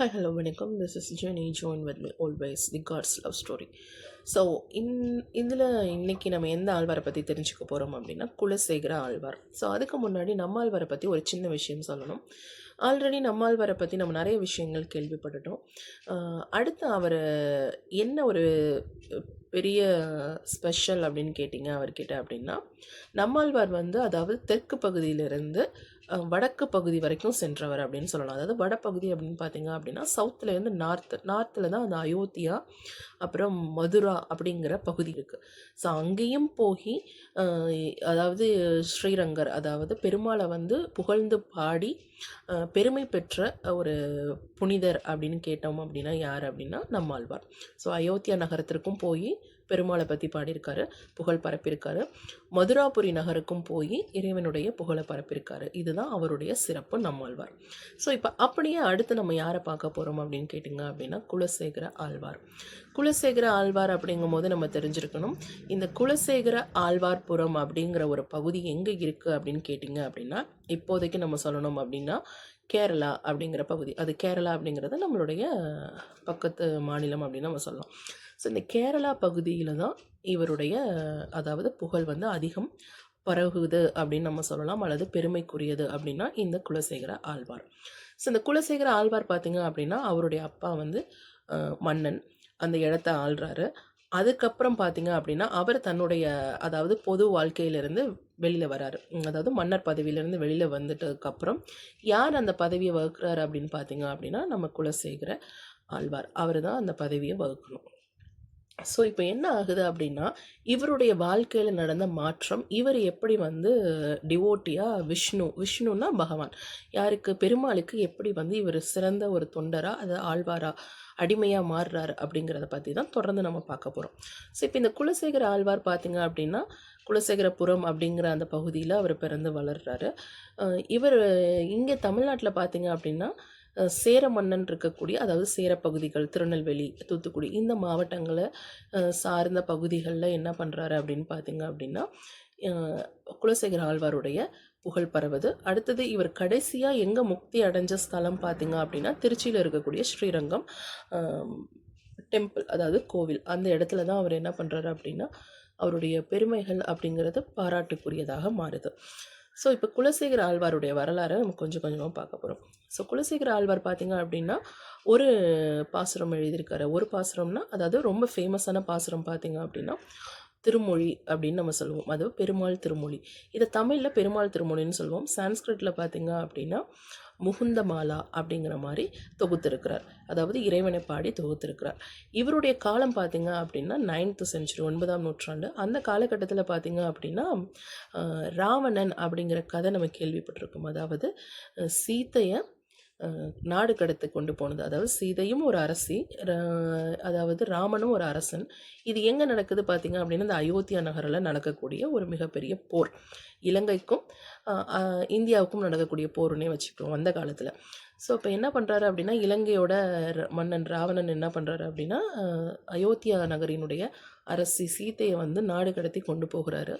Hi, hello, வணக்கம். This is Jenny. Join with me always, the God's love story. So இதில் இன்னைக்கு நம்ம எந்த ஆழ்வாரை பற்றி தெரிஞ்சுக்க போகிறோம் அப்படின்னா குலசேகர ஆழ்வார். ஸோ அதுக்கு முன்னாடி நம்ம ஆழ்வாரை பற்றி ஒரு சின்ன விஷயம் சொல்லணும். ஆல்ரெடி நம்ம ஆழ்வாரை பற்றி நம்ம நிறைய விஷயங்கள் கேள்விப்பட்டுட்டோம். அடுத்து அவர் என்ன ஒரு பெரிய ஸ்பெஷல் அப்படின்னு கேட்டிங்க அவர்கிட்ட அப்படின்னா, நம்மாழ்வார் அதாவது தெற்கு பகுதியிலிருந்து வடக்கு பகுதி வரைக்கும் சென்றவர் அப்படின்னு சொல்லலாம். அதாவது வடப்பகுதி அப்படின்னு பார்த்தீங்க அப்படின்னா சவுத்துலேருந்து நார்த்தில் தான் அந்த அயோத்தியா அப்புறம் மதுரா அப்படிங்கிற பகுதி இருக்குது. ஸோ அங்கேயும் போய் அதாவது ஸ்ரீரங்கர் அதாவது பெருமாளை புகழ்ந்து பாடி பெருமை பெற்ற ஒரு புனிதர் அப்படின்னு கேட்டோம் அப்படின்னா யார் அப்படின்னா நம்மாழ்வார். ஸோ அயோத்தியா நகரத்திற்கும் போய் பெருமாளை பற்றி பாடியிருக்காரு, புகழ் பரப்பியிருக்காரு. மதுராபுரி நகருக்கும் போய் இறைவனுடைய புகழை பரப்பியிருக்காரு. இதுதான் அவருடைய சிறப்பு நம்மாழ்வார். ஸோ இப்போ அப்படியே அடுத்து நம்ம யாரை பார்க்க போகிறோம் அப்படின்னு கேட்டிங்க அப்படின்னா குலசேகர ஆழ்வார். குலசேகர ஆழ்வார் அப்படிங்கும் போது நம்ம தெரிஞ்சிருக்கணும், இந்த குலசேகர ஆழ்வார்புரம் அப்படிங்கிற ஒரு பகுதி எங்கே இருக்குது அப்படின்னு கேட்டிங்க அப்படின்னா, இப்போதைக்கு நம்ம சொல்லணும் அப்படின்னா கேரளா அப்படிங்கிற பகுதி. அது கேரளா அப்படிங்கிறது நம்மளுடைய பக்கத்து மாநிலம் அப்படின்னு நம்ம சொல்லலாம். ஸோ இந்த கேரளா பகுதியில் தான் இவருடைய அதாவது புகழ் அதிகம் பரவுது அப்படின்னு நம்ம சொல்லலாம், அல்லது பெருமைக்குரியது அப்படின்னா இந்த குலசேகர ஆழ்வார். ஸோ இந்த குலசேகர ஆழ்வார் பார்த்திங்க அப்படின்னா அவருடைய அப்பா மன்னன் அந்த இடத்த ஆள்றாரு. அதுக்கப்புறம் பார்த்திங்க அப்படின்னா அவர் தன்னுடைய அதாவது பொது வாழ்க்கையிலிருந்து வெளியில் வராரு. அதாவது மன்னர் பதவியிலேருந்து வெளியில் வந்துட்டதுக்கப்புறம் யார் அந்த பதவியை வகுக்கிறாரு அப்படின்னு பார்த்திங்க அப்படின்னா நம்ம குலசேகர ஆழ்வார். அவர் தான் அந்த பதவியை வகுக்கணும். ஸோ இப்போ என்ன ஆகுது அப்படின்னா இவருடைய வாழ்க்கையில் நடந்த மாற்றம், இவர் எப்படி டிவோட்டியாக விஷ்ணுன்னா பகவான், யாருக்கு பெருமாளுக்கு எப்படி இவர் சிறந்த ஒரு தொண்டரா அது ஆழ்வாரா அடிமையாக மாறுறாரு அப்படிங்கிறத பற்றி தான் தொடர்ந்து நம்ம பார்க்க போகிறோம். ஸோ இப்போ இந்த குலசேகர ஆழ்வார் பார்த்திங்க அப்படின்னா குலசேகரபுரம் அப்படிங்கிற அந்த பகுதியில் அவர் பிறந்து வளர்றாரு. இவர் இங்கே தமிழ்நாட்டில் பார்த்திங்க அப்படின்னா சேர மன்னன் இருக்கக்கூடிய அதாவது சேர பகுதிகள் திருநெல்வேலி, தூத்துக்குடி இந்த மாவட்டங்களை சார்ந்த பகுதிகளில் என்ன பண்ணுறாரு அப்படின்னு பார்த்திங்க அப்படின்னா குலசேகர ஆழ்வாருடைய புகழ் பரவுது. அடுத்தது இவர் கடைசியாக எங்கே முக்தி அடைஞ்ச ஸ்தலம் பார்த்திங்க அப்படின்னா திருச்சியில் இருக்கக்கூடிய ஸ்ரீரங்கம் டெம்பிள் அதாவது கோவில், அந்த இடத்துல தான் அவர் என்ன பண்ணுறாரு அப்படின்னா அவருடைய பெருமைகள் அப்படிங்கிறது பாராட்டுக்குரியதாக மாறுது. ஸோ இப்போ குலசேகர ஆழ்வாருடைய வரலாறை நம்ம கொஞ்சம் கொஞ்சமாக பார்க்க போகிறோம். ஸோ குலசேகர ஆழ்வார் பார்த்திங்க அப்படின்னா ஒரு பாசுரம் எழுதியிருக்காரு. ஒரு பாசுரம்னா அதாவது ரொம்ப ஃபேமஸான பாசுரம் பார்த்திங்க அப்படின்னா திருமொழி அப்படின்னு நம்ம சொல்லுவோம். அது பெருமாள் திருமொழி. இதை தமிழில் பெருமாள் திருமொழின்னு சொல்லுவோம். சான்ஸ்கிரிட்டில் பார்த்திங்க அப்படின்னா முகுந்த மாலா அப்படிங்கிற மாதிரி தொகுத்திருக்கிறார். அதாவது இறைவனை பாடி தொகுத்திருக்கிறார். இவருடைய காலம் பார்த்திங்க அப்படின்னா 9th century 9ஆம் நூற்றாண்டு. அந்த காலகட்டத்தில் பார்த்திங்க அப்படின்னா ராவணன் அப்படிங்கிற கதை நம்ம கேள்விப்பட்டிருக்கோம். அதாவது சீத்தையை நாடு கடத்து கொண்டு போனது. அதாவது சீதையும் ஒரு அரசி, அதாவது ராமனும் ஒரு அரசன். இது எங்கே நடக்குது பார்த்திங்க அப்படின்னா இந்த அயோத்தியா நகரில் நடக்கக்கூடிய ஒரு மிகப்பெரிய போர். இலங்கைக்கும் இந்தியாவுக்கும் நடக்கக்கூடிய போர்னே வச்சுக்கிறோம் அந்த காலத்தில். ஸோ இப்போ என்ன பண்ணுறாரு அப்படின்னா இலங்கையோட மன்னன் ராவணன் என்ன பண்ணுறாரு அப்படின்னா அயோத்தியா நகரினுடைய அரசி சீதையை நாடு கடத்தி கொண்டு போகிறாரு,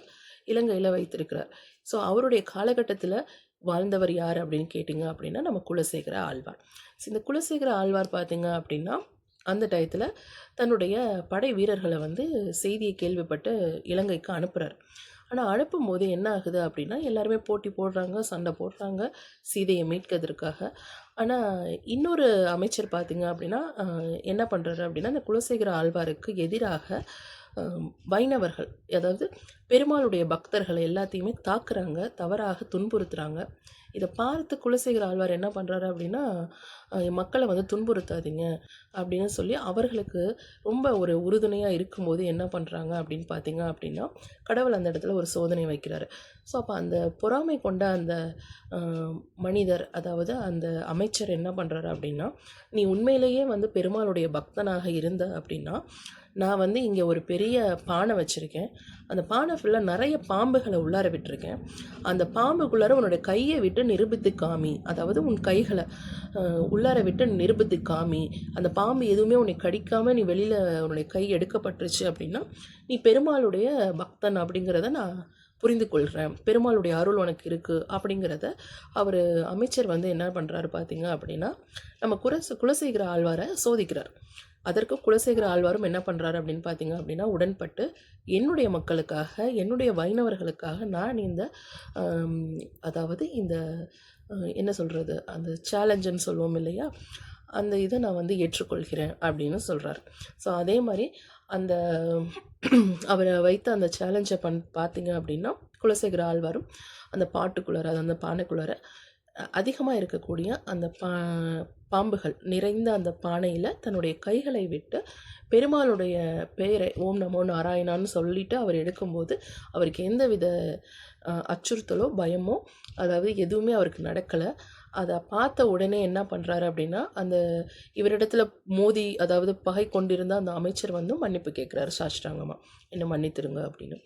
இலங்கையில் வைத்திருக்கிறார். ஸோ அவருடைய காலகட்டத்தில் வாழ்ந்தவர் யார் அப்படின்னு கேட்டிங்க அப்படின்னா நம்ம குலசேகர ஆழ்வார். ஸோ இந்த குலசேகர ஆழ்வார் பார்த்திங்க அப்படின்னா அந்த டயத்தில் தன்னுடைய படை வீரர்களை செய்தியை கேள்விப்பட்டு இலங்கைக்கு அனுப்புகிறார். ஆனால் அனுப்பும்போது என்ன ஆகுது அப்படின்னா எல்லாருமே போட்டி போடுறாங்க, சண்டை போடுறாங்க சீதையை மீட்கிறதுக்காக. ஆனால் இன்னொரு அமைச்சர் பார்த்திங்க அப்படின்னா என்ன பண்ணுறாரு அப்படின்னா இந்த குலசேகர ஆழ்வாருக்கு எதிராக வைணவர்கள் அதாவது பெருமாளுடைய பக்தர்களை எல்லாத்தையுமே தாக்குறாங்க, தவறாக துன்புறுத்துகிறாங்க. இதை பார்த்து குலசேகர ஆழ்வார் என்ன பண்ணுறாரு அப்படின்னா மக்களை துன்புறுத்தாதீங்க அப்படின்னு சொல்லி அவர்களுக்கு ரொம்ப ஒரு உறுதுணையாக இருக்கும்போது என்ன பண்ணுறாங்க அப்படின்னு பார்த்தீங்க அப்படின்னா கடவுள் அந்த இடத்துல ஒரு சோதனை வைக்கிறாரு. ஸோ அப்போ அந்த பொறாமை கொண்ட அந்த மனிதர் அதாவது அந்த அமைச்சர் என்ன பண்ணுறாரு அப்படின்னா நீ உண்மையிலேயே பெருமாளுடைய பக்தனாக இருந்த அப்படின்னா நான் இங்கே ஒரு பெரிய பானை வச்சுருக்கேன், அந்த பானை ஃபுல்லாக நிறைய பாம்புகளை உள்ளார விட்டுருக்கேன், அந்த பாம்புக்குள்ளார உன்னுடைய கையை விட்டு நிரூபித்து காமி, அதாவது உன் கைகளை உள்ளார விட்டு நிரூபித்து காமி, அந்த பாம்பு எதுவுமே உன்னை கடிக்காமல் நீ வெளியில் உன்னுடைய கை எடுக்கப்பட்டுருச்சு அப்படின்னா நீ பெருமாளுடைய பக்தன் அப்படிங்கிறத நான் புரிந்து கொள்கிறேன், பெருமாளுடைய அருள் உனக்கு இருக்குது அப்படிங்கிறத அவர் அமைச்சர் வந்து என்ன பண்ணுறாரு பார்த்தீங்க அப்படின்னா, நம்ம குலசேகர ஆழ்வாரை சோதிக்கிறார். அதற்கு குலசேகர ஆழ்வாரும் என்ன பண்ணுறாரு அப்படின்னு பார்த்தீங்க அப்படின்னா, உடன்பட்டு என்னுடைய மக்களுக்காக, என்னுடைய வைணவர்களுக்காக நான் இந்த அதாவது இந்த என்ன சொல்கிறது, அந்த சேலஞ்சுன்னு சொல்லுவோம் இல்லையா, அந்த இதை நான் வந்து ஏற்றுக்கொள்கிறேன் அப்படின்னு சொல்கிறார். ஸோ அதே மாதிரி அந்த அவரை வைத்த அந்த சேலஞ்சை பார்த்தீங்க அப்படின்னா, குலசேகர ஆழ்வாரும் அந்த பாட்டுக்குள்ளார, அது அந்த பானைக்குள்ளார அதிகமாக இருக்கக்கூடிய அந்த பாம்புகள் நிறைந்த அந்த பானையில் தன்னுடைய கைகளை விட்டு பெருமாளுடைய பெயரை ஓம் நமோ நாராயணான்னு சொல்லிட்டு அவர் எடுக்கும்போது அவருக்கு எந்தவித அச்சுறுத்தலோ பயமோ அதாவது எதுவுமே அவருக்கு நடக்கலை. அதை பார்த்த உடனே என்ன பண்ணுறாரு அப்படின்னா, அந்த இவரிடத்துல மோதி அதாவது பகை கொண்டிருந்த அந்த அமைச்சர் வந்து மன்னிப்பு கேட்குறாரு சாஷ்டாங்கமாக, என்னை மன்னித்துருங்க அப்படின்னு.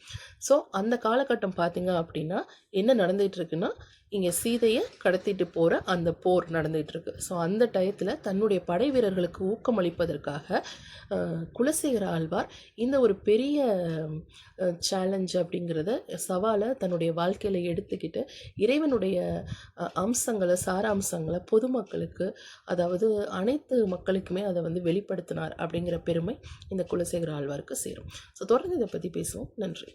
ஸோ அந்த காலகட்டம் பார்த்தீங்க அப்படின்னா என்ன நடந்துகிட்ருக்குன்னா, இங்கே சீதையை கடத்திட்டு போகிற அந்த போர் நடந்துகிட்ருக்கு. ஸோ அந்த டயத்தில் தன்னுடைய படை வீரர்களுக்கு ஊக்கமளிப்பதற்காக குலசேகர ஆழ்வார் இந்த ஒரு பெரிய சேலஞ்ச் அப்படிங்கிறத சவாலை தன்னுடைய வாழ்க்கையில் எடுத்துக்கிட்டு இறைவனுடைய அம்சங்களை சாராம்சங்களை பொதுமக்களுக்கு அதாவது அனைத்து மக்களுக்குமே அதை வந்து வெளிப்படுத்தினார் அப்படிங்கிற பெருமை இந்த குலசேகர ஆழ்வாருக்கு சேரும். ஸோ தொடர்ந்து இதை பற்றி பேசுவோம். நன்றி.